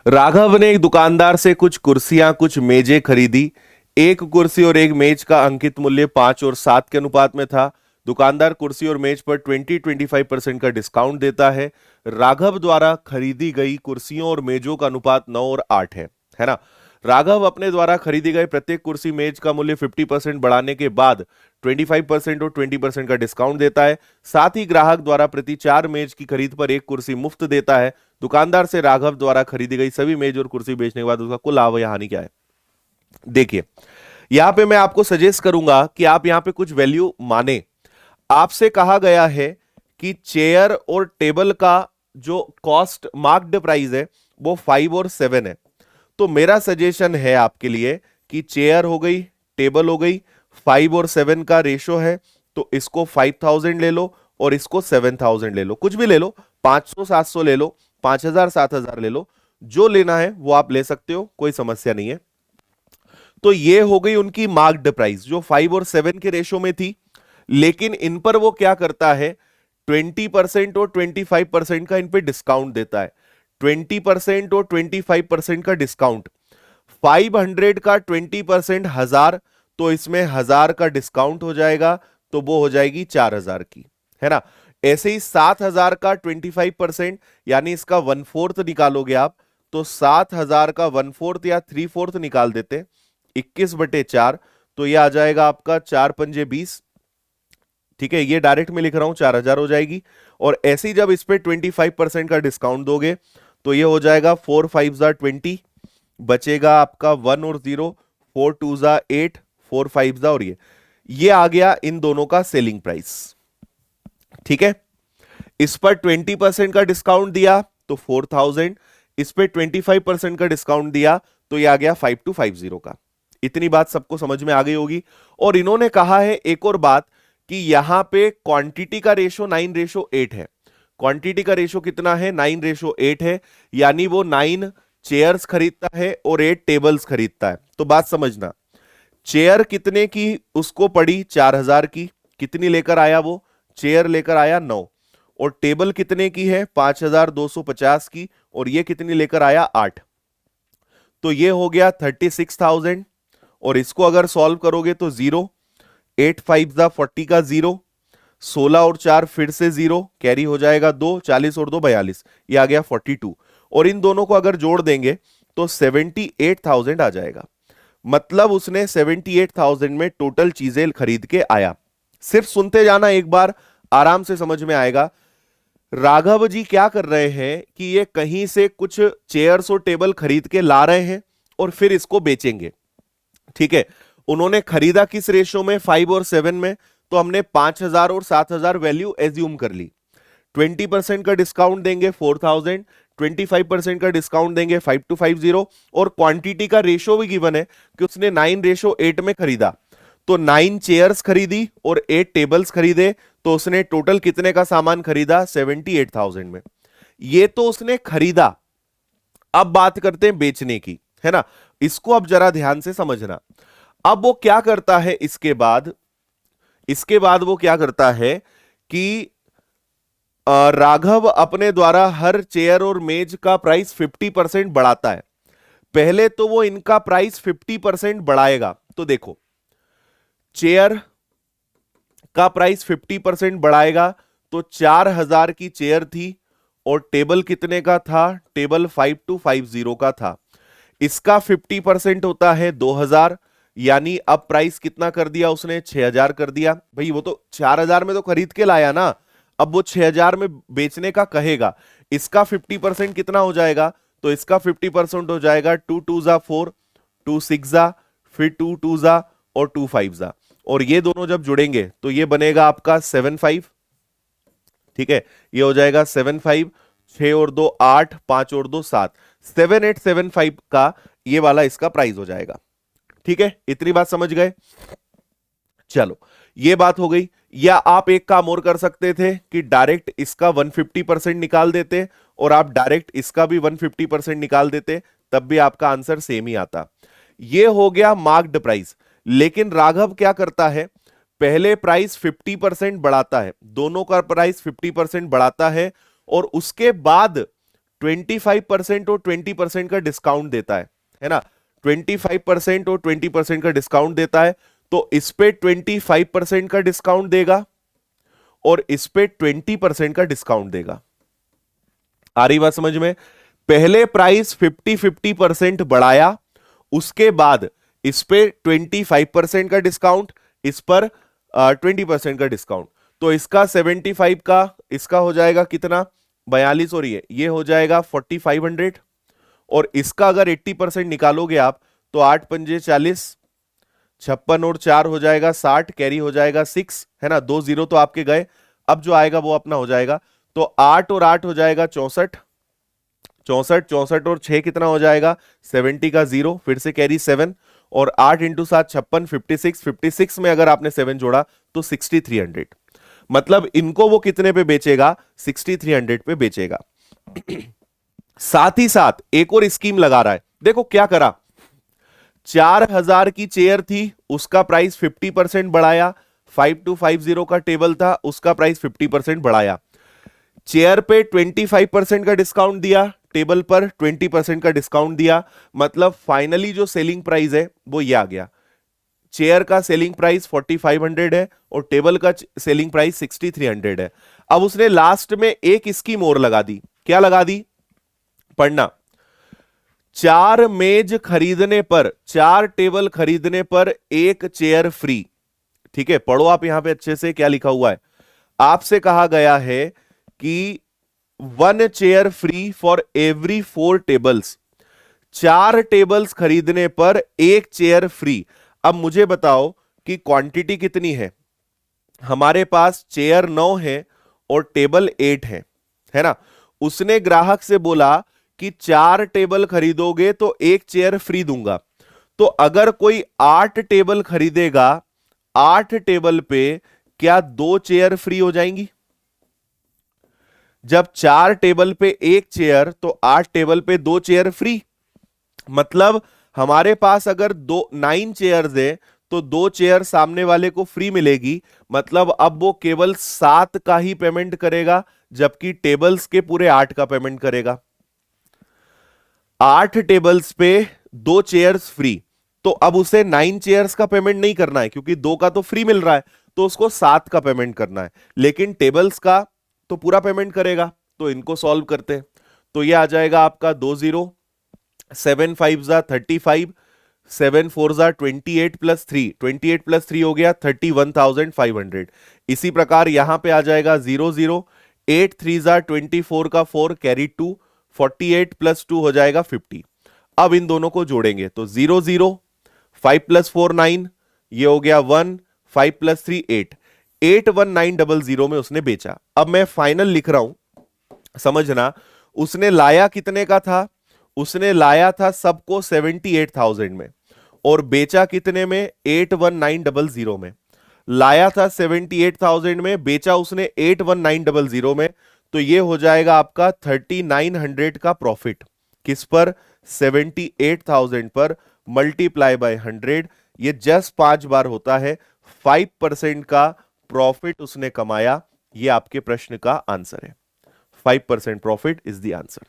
राघव ने एक दुकानदार से कुछ कुर्सियां कुछ मेजें खरीदी। एक कुर्सी और एक मेज का अंकित मूल्य 5 और 7 के अनुपात में था। दुकानदार कुर्सी और मेज पर 20-25% का डिस्काउंट देता है। राघव द्वारा खरीदी गई कुर्सियों और मेजों का अनुपात 9 और 8 है ना। राघव अपने द्वारा खरीदी गई प्रत्येक कुर्सी मेज का मूल्य 50% बढ़ाने के बाद 25% और 20% का डिस्काउंट देता है। साथ ही ग्राहक द्वारा प्रति 4 मेज की खरीद पर एक कुर्सी मुफ्त देता है। दुकानदार से राघव द्वारा खरीदी गई सभी मेज और कुर्सी बेचने के बाद उसका कुल लाभ या हानि क्या है। देखिए, यहां पे मैं आपको सजेस्ट करूंगा कि आप यहां पे कुछ वैल्यू माने। आपसे कहा गया है कि चेयर और टेबल का जो कॉस्ट मार्क्ड प्राइस है वो 5 और 7 है। तो मेरा सजेशन है आपके लिए कि चेयर हो गई, टेबल हो गई, 5 और 7 का रेशो है, तो इसको 5000 ले लो और इसको 7000 ले लो, कुछ भी ले लो, 500-700 ले लो, 5000-7000 ले लो, जो लेना है वो आप ले सकते हो, कोई समस्या नहीं है। तो ये हो गई उनकी मार्क्ड प्राइस जो 5 और 7 के रेशो में थी। लेकिन इन पर वो क्या करता है, 20% और 25% का इन पे डिस्काउंट देता है। 20% और 25% का डिस्काउंट, 500 का 20% 1000, तो इसमें 1000 का डिस्काउंट हो जाएगा, तो वो हो जाएगी 4000 की, है ना। ऐसे ही 7000 का 25% यानी इसका 1/4 निकालोगे आप, तो 7000 का 1/4 या 3/4 निकाल देते, 21/4, तो ये आ जाएगा आपका 4 पंजे 20। ठीक है, ये डायरेक्ट में लिख रहा हूं, 4000 हो जाएगी। और ऐसे ही जब इस पे 25% का डिस्काउंट दोगे तो ये हो जाएगा 4 5 जा 20, बचेगा आपका 1 और 0, 4 2 जा 8, 4 5 जा, और ये आ गया इन दोनों का सेलिंग प्राइस। ठीक है, इस पर 20% का डिस्काउंट दिया तो 4000, इस पे 25% का डिस्काउंट दिया तो ये आ गया 5250 का। इतनी बात सबको समझ में आ गई होगी। और इन्होंने कहा है एक और बात कि यहां पे क्वांटिटी का रेशो 9:8 है। क्वांटिटी का रेशो कितना है, 9:8 है, यानी वो 9 चेयर्स खरीदता है और 8 टेबल्स खरीदता है। तो बात समझना, चेयर कितने की उसको पड़ी, 4000 की, कितनी लेकर आया वो, चेयर लेकर आया 9, और टेबल कितने की है, 5250 की, और ये कितनी लेकर आया 8, तो ये हो गया 36,000। और इसको अगर सॉल्व करोगे तो 0, 8 5 जा 40 का 0, 16 और 4 फिर से 0, कैरी हो जाएगा 2, 40 और 2 42, ये आ गया 42। और इन दोनों को अगर जोड़ देंगे तो 78,000 आ जाएगा। मतलब उसने 78,000 में टोटल चीजें खरीद के आया। सिर्फ सुनते जाना, एक बार आराम से समझ में आएगा। राघव जी क्या कर रहे हैं कि ये कहीं से कुछ चेयर्स और टेबल खरीद के ला रहे हैं और फिर इसको बेचेंगे। ठीक है, उन्होंने खरीदा किस रेशो में, 5 और 7 में, तो हमने 5000 और 7000 वैल्यू एज्यूम कर ली। 20% का डिस्काउंट देंगे 4000, 25% का डिस्काउंट देंगे 5250, और क्वांटिटी का रेशो भी गिवन है कि उसने 9:8 में खरीदा, तो 9 चेयर्स खरीदी और 8 टेबल्स खरीदे, तो उसने टोटल कितने का सामान खरीदा, 78,000 में। ये तो उसने खरीदा। अब बात करते हैं बेचने की, है ना। इसको अब जरा ध्यान से समझना। अब वो क्या करता है, इसके बाद वो क्या करता है कि राघव अपने द्वारा हर चेयर और मेज का प्राइस 50% बढ़ाता है। पहले तो वो इनका प्राइस 50% बढ़ाएगा। तो देखो, चेयर का प्राइस 50% बढ़ाएगा, तो 4000 की चेयर थी, और टेबल कितने का था, टेबल 5250 का था। इसका 50% होता है 2000, यानी अब प्राइस कितना कर दिया उसने, 6000 कर दिया। भाई वो तो 4000 में तो खरीद के लाया ना, अब वो 6000 में बेचने का कहेगा। इसका 50% कितना हो जाएगा, तो इसका 50% हो जाएगा 2 2 जा 4, 2 6 जा, फिर 2 2 जा और 2 5 जा, और ये दोनों जब जुड़ेंगे तो ये बनेगा आपका 7 5। ठीक है, ये हो जाएगा 7 5, 6 और 2 8, 5 और 2 7, 7875 का ये वाला इसका प्राइस हो जाएगा। ठीक है, इतनी बात समझ गए। चलो, ये बात हो गई। या आप एक काम और कर सकते थे कि डायरेक्ट इसका 150% निकाल देते और आप डायरेक्ट इसका भी 150% निकाल देते, तब भी आपका आंसर सेम ही आता। ये हो गया मार्क्ड प्राइस। लेकिन राघव क्या करता है, पहले प्राइस 50% बढ़ाता है, दोनों का प्राइस 50% बढ़ाता है, और उसके बाद 25% और 20% का डिस्काउंट देता है ना, 25% और 20% का डिस्काउंट देता है, तो इस पे 25% का डिस्काउंट देगा और इस पे 20% का डिस्काउंट देगा। आ रही बात समझ में? पहले प्राइस 50-50% बढ़ाया, उसके बाद इस पे 25% का डिस्काउंट, इस पर 20% का डिस्काउंट, तो इसका 75 का इसका हो जाएगा कितना, 42 और ये हो जाएगा 4500, और इसका अगर 80% निकालोगे आप तो 8 पंजे 40, 56 और 4 हो जाएगा 60, कैरी हो जाएगा 6, है ना, 2 जीरो तो आपके गए, अब जो आएगा वो अपना हो जाएगा, तो 8 और 8 हो जाएगा 64, 64, 64 और 6 कितना हो जाएगा 70 का 0, फिर से कैरी 7, और 8 इंटू 7 56, 56, 56 में अगर आपने 7 जोड़ा तो 6300, मतलब इनको वो कितने पे बेचेगा, 6300 पे बेचेगा। साथ ही साथ एक और स्कीम लगा रहा है, देखो क्या करा, 4000 की चेयर थी, उसका प्राइस 50% बढ़ाया, 5250 का टेबल था, उसका प्राइस 50% बढ़ाया, चेयर पे 25% का डिस्काउंट दिया, टेबल पर 20% का डिस्काउंट दिया, मतलब फाइनली जो सेलिंग प्राइस है वो ये आ गया, चेयर का सेलिंग प्राइस 4500 है और टेबल का सेलिंग प्राइस 6300 है। अब उसने लास्ट में एक स्कीम और लगा दी, क्या लगा दी, पढ़ना, 4 मेज खरीदने पर, 4 टेबल खरीदने पर 1 चेयर फ्री। ठीक है, पढ़ो आप यहां पे अच्छे से क्या लिखा हुआ है, आपसे कहा गया है कि 1 chair free for every 4 tables, 4 tables खरीदने पर 1 चेयर फ्री। अब मुझे बताओ कि क्वांटिटी कितनी है, हमारे पास चेयर 9 है और टेबल 8 है ना, उसने ग्राहक से बोला कि 4 टेबल खरीदोगे तो 1 चेयर फ्री दूंगा, तो अगर कोई 8 टेबल खरीदेगा, 8 टेबल पे क्या 2 चेयर फ्री हो जाएंगी? जब 4 टेबल पे 1 चेयर तो 8 टेबल पे 2 चेयर फ्री, मतलब हमारे पास अगर 9 चेयर्स है तो 2 चेयर सामने वाले को फ्री मिलेगी, मतलब अब वो केवल 7 का ही पेमेंट करेगा, जबकि टेबल्स के पूरे 8 का पेमेंट करेगा। 8 टेबल्स पे 2 चेयर्स फ्री, तो अब उसे 9 चेयर्स का पेमेंट नहीं करना है क्योंकि 2 का तो फ्री मिल रहा है, तो उसको 7 का पेमेंट करना है, लेकिन टेबल्स का तो पूरा पेमेंट करेगा। तो इनको सॉल्व करते हैं, तो ये आ जाएगा आपका 2 0, 7 5 जा 35, 7 4 जा 28 प्लस 3, 28 प्लस 3 हो गया 31,500। इसी प्रकार यहां पे आ जाएगा 0 0, 8 3 जा 24 का 4 कैरी 2, 48 प्लस 2 हो जाएगा 50। अब इन दोनों को जोड़ेंगे तो 0 0, 5 प्लस 4 9, ये हो गया 1, 5 प्लस 3 8, 81900 में उसने बेचा। अब मैं फाइनल लिख रहा हूं, समझना, उसने लाया कितने का था, उसने लाया था सबको 78,000 में और बेचा कितने में, 81900 में। लाया था 78,000 में, बेचा उसने 81900 में, तो ये हो जाएगा आपका 3900 का प्रॉफिट, किस पर, 78,000 पर, मल्टीप्लाई बाय 100, ये जस्ट 5 बार होता है, 5% का प्रॉफिट उसने कमाया। ये आपके प्रश्न का आंसर है, 5% प्रॉफिट इज द आंसर।